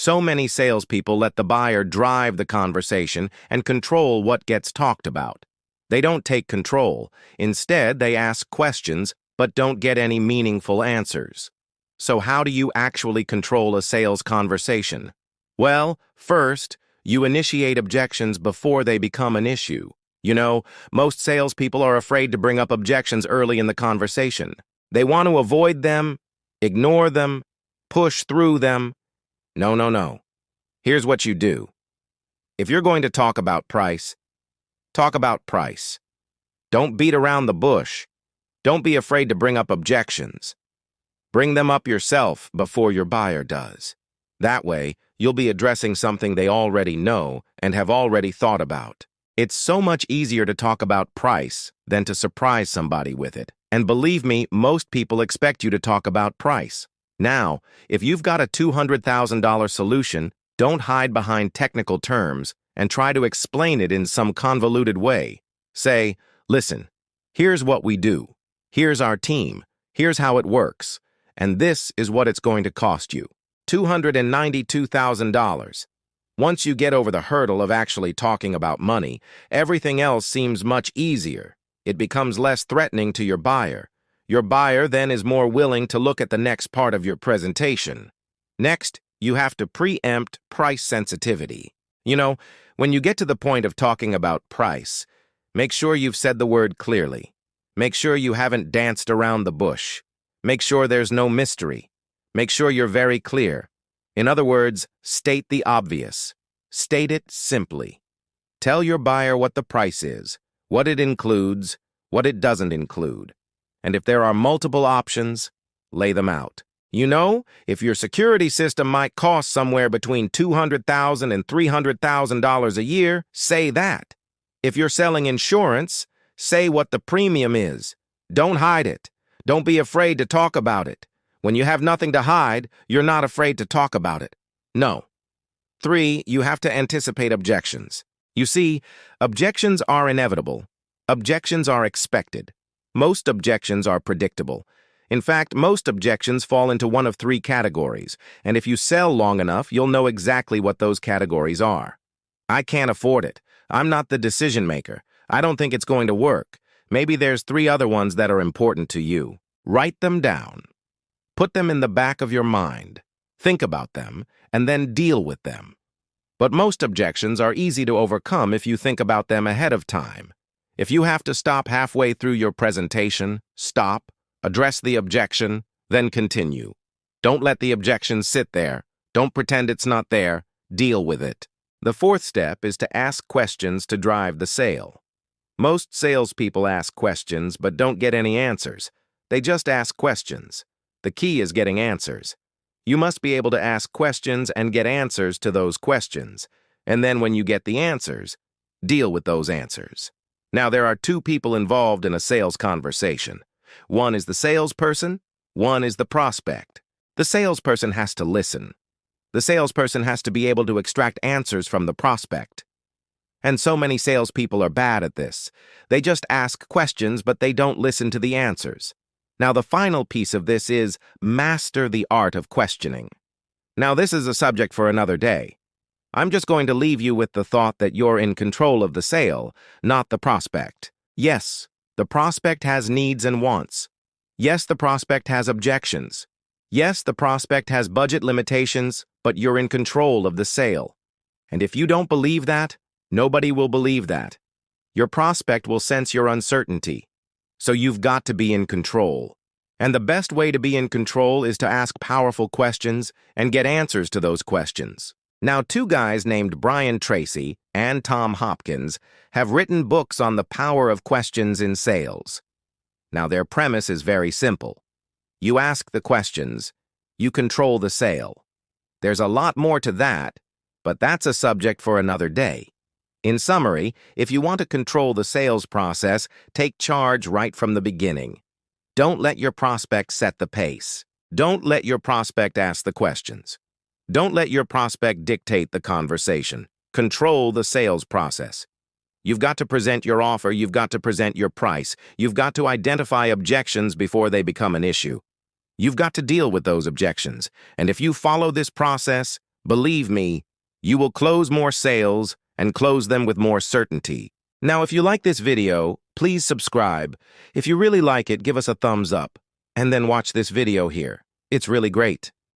So many salespeople let the buyer drive the conversation and control what gets talked about. They don't take control. Instead, they ask questions but don't get any meaningful answers. So how do you actually control a sales conversation? Well, first, you initiate objections before they become an issue. You know, most salespeople are afraid to bring up objections early in the conversation. They want to avoid them, ignore them, push through them. No, no, no. Here's what you do. If you're going to talk about price, talk about price. Don't beat around the bush. Don't be afraid to bring up objections. Bring them up yourself before your buyer does. That way, you'll be addressing something they already know and have already thought about. It's so much easier to talk about price than to surprise somebody with it. And believe me, most people expect you to talk about price. Now, if you've got a $200,000 solution, don't hide behind technical terms and try to explain it in some convoluted way. Say, listen, here's what we do. Here's our team. Here's how it works. And this is what it's going to cost you. $292,000. Once you get over the hurdle of actually talking about money, everything else seems much easier. It becomes less threatening to your buyer. Your buyer then is more willing to look at the next part of your presentation. Next, you have to preempt price sensitivity. You know, when you get to the point of talking about price, make sure you've said the word clearly. Make sure you haven't danced around the bush. Make sure there's no mystery. Make sure you're very clear. In other words, state the obvious. State it simply. Tell your buyer what the price is, what it includes, what it doesn't include. And if there are multiple options, lay them out. You know, if your security system might cost somewhere between $200,000 and $300,000 a year, say that. If you're selling insurance, say what the premium is. Don't hide it. Don't be afraid to talk about it. When you have nothing to hide, you're not afraid to talk about it. No. 3, you have to anticipate objections. You see, objections are inevitable. Objections are expected. Most objections are predictable. In fact, most objections fall into one of 3 categories, and if you sell long enough, you'll know exactly what those categories are. I can't afford it. I'm not the decision maker. I don't think it's going to work. Maybe there's 3 other ones that are important to you. Write them down. Put them in the back of your mind. Think about them, and then deal with them. But most objections are easy to overcome if you think about them ahead of time. If you have to stop halfway through your presentation, stop, address the objection, then continue. Don't let the objection sit there. Don't pretend it's not there. Deal with it. The 4th step is to ask questions to drive the sale. Most salespeople ask questions but don't get any answers. They just ask questions. The key is getting answers. You must be able to ask questions and get answers to those questions. And then when you get the answers, deal with those answers. Now, there are 2 people involved in a sales conversation. One is the salesperson, one is the prospect. The salesperson has to listen. The salesperson has to be able to extract answers from the prospect. And so many salespeople are bad at this. They just ask questions, but they don't listen to the answers. Now, the final piece of this is master the art of questioning. Now, this is a subject for another day. I'm just going to leave you with the thought that you're in control of the sale, not the prospect. Yes, the prospect has needs and wants. Yes, the prospect has objections. Yes, the prospect has budget limitations, but you're in control of the sale. And if you don't believe that, nobody will believe that. Your prospect will sense your uncertainty. So you've got to be in control. And the best way to be in control is to ask powerful questions and get answers to those questions. Now, 2 guys named Brian Tracy and Tom Hopkins have written books on the power of questions in sales. Now, their premise is very simple. You ask the questions, you control the sale. There's a lot more to that, but that's a subject for another day. In summary, if you want to control the sales process, take charge right from the beginning. Don't let your prospect set the pace. Don't let your prospect ask the questions. Don't let your prospect dictate the conversation. Control the sales process. You've got to present your offer. You've got to present your price. You've got to identify objections before they become an issue. You've got to deal with those objections. And if you follow this process, Believe me, you will close more sales and close them with more certainty. Now, if you like this video, please subscribe. If you really like it, give us a thumbs up, and then watch this video here. It's really great.